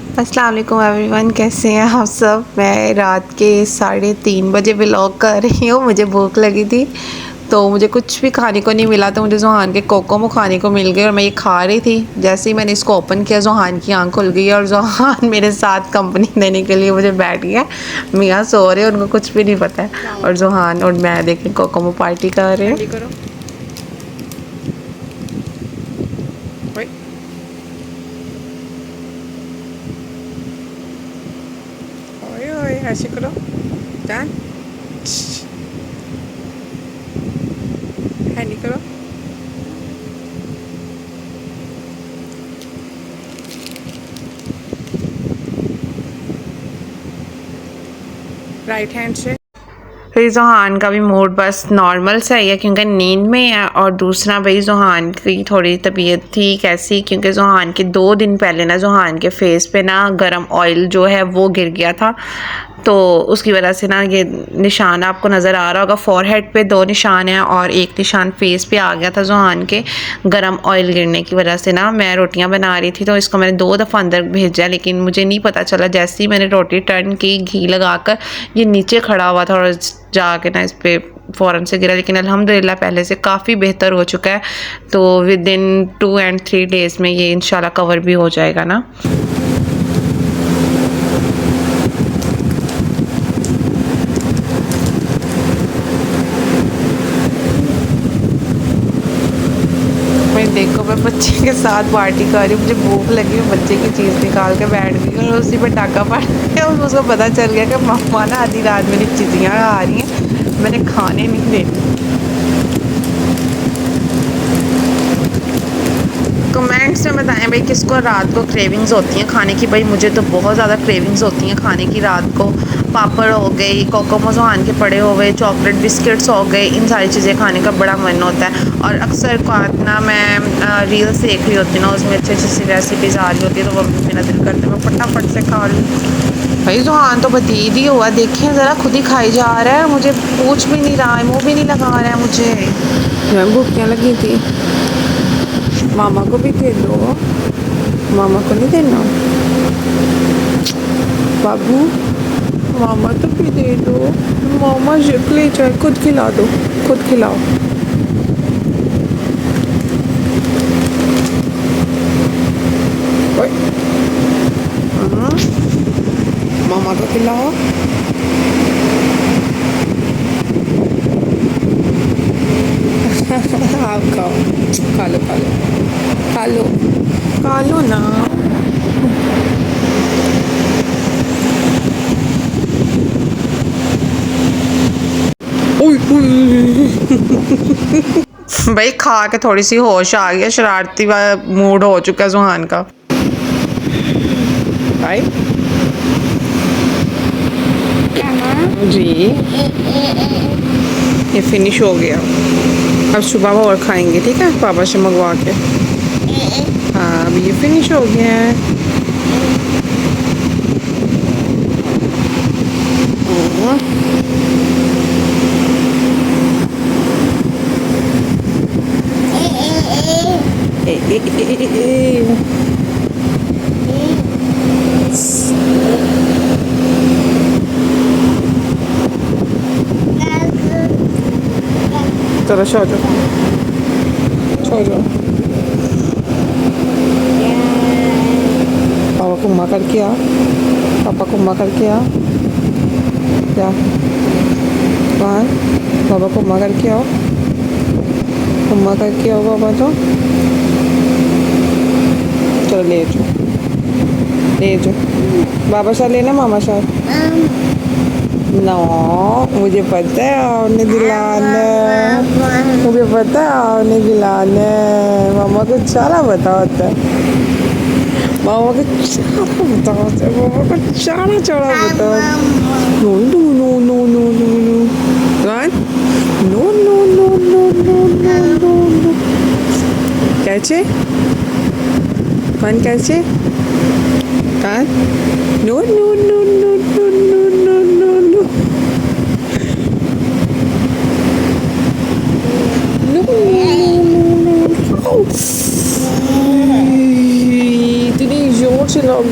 अस्सलाम वालेकुम एवरीवन, कैसे हैं आप सब। मैं रात के 3:30 बजे व्लॉग कर रही हूँ। मुझे भूख लगी थी तो मुझे कुछ भी खाने को नहीं मिला, तो मुझे ज़ोहान के कोकोमो खाने को मिल गए और मैं ये खा रही थी। जैसे ही मैंने इसको ओपन किया ज़ोहान की आंख खुल गई और ज़ोहान मेरे साथ कंपनी देने के लिए मुझे बैठ गया। मियाँ सो रहे हैं, उनको कुछ भी नहीं पता है, और ज़ोहान और मैं देखें कोकोमो पार्टी कर रहे हैं। ऐसे करो डन, हैंडी करो। राइट हैंड से। फिर ज़ोहान का भी मूड बस नॉर्मल सा ही है क्योंकि नींद में है, और दूसरा भाई ज़ोहान की थोड़ी तबीयत थी कैसी, क्योंकि ज़ोहान के 2 दिन पहले ना ज़ोहान के फेस पे ना गरम ऑयल जो है वो गिर गया था, तो उसकी वजह से ना ये निशान आपको नज़र आ रहा होगा। फॉरहेड पे 2 निशान हैं और एक निशान फेस पे आ गया था ज़ोहान के गरम ऑयल गिरने की वजह से ना। मैं रोटियां बना रही थी तो इसको मैंने 2 दफ़ा अंदर भेजा, लेकिन मुझे नहीं पता चला। जैसे ही मैंने रोटी टर्न की घी लगाकर, ये नीचे खड़ा हुआ था और जाके ना इस पर फ़ौरन से गिरा, लेकिन अल्हम्दुलिल्लाह पहले से काफ़ी बेहतर हो चुका है। तो विद इन 2 and 3 डेज़ में ये इंशाल्लाह कवर भी हो जाएगा ना। मैं देखो, मैं बच्चे के साथ पार्टी कर रही हूँ, मुझे भूख लगी, मैं बच्चे की चीज़ निकाल के बैठ गई और उसी पर टाका पड़ गया और उसको पता चल गया कि मम्मा ना आधी रात मेरी चीज़ियाँ खा रही हैं, मैंने खाने नहीं देने। कमेंट्स में बताएं भाई किसको रात को क्रेविंग्स होती हैं खाने की। भाई मुझे तो बहुत ज़्यादा क्रेविंग्स होती हैं खाने की रात को। पापड़ हो गए, कोकोमो ज़ोहान के पड़े हो गए, चॉकलेट बिस्किट्स हो गए, इन सारी चीज़ें खाने का बड़ा मन होता है। और अक्सर ना मैं रील्स देख रही होती ना, उसमें अच्छी अच्छी सी रेसिपीज़ आ रही होती है, तो वो मेरा दिल करता है मैं फटाफट से खा लूँ। भाई ज़ोहान तो बतीद ही हुआ, देखें ज़रा, खुद ही खाई जा रहा है, मुझे पूछ भी नहीं रहा है, मुँह भी नहीं लगा रहा है मुझे। भूख लगी थी, मामा को भी दे दो। मामा को नहीं देना बाबू, मामा तो भी दे दो। मामा जिप ले जाए, खुद खिला दो, खुद खिलाओ। मामा को खिलाओ। आप खाओ, खा लो खा लो खा लो खा लो ना। भाई खा के थोड़ी सी होश आ गया, शरारती वाला मूड हो चुका है ज़ोहान का। भाई जी ये फिनिश हो गया, अब सुबह और खाएंगे, ठीक है, पापा से मंगवा के। हाँ अभी ये फिनिश हो गया है। चलो सो जाओ, सो जाओ। पापा को उम्मा करके आ, पापा को उम्मा करके आ, क्या कहाँ, पापा को उम्मा करके आओ, उम्मा करके आओ पापा। तो चलो ले जाओ बाबा साथ लेना, मामा साथ। नो मुझे पता है आपने दिलाना, मुझे पता है आपने दिलाना। मामा को सारा पता होता है, मामा को सारा पता होता है, मामा को सारा चौड़ा पता होता है। No no no no no no no no no no no no no no. कैसे कौन कैसे कौन? No no no no no no no no no इतनी जोर से लग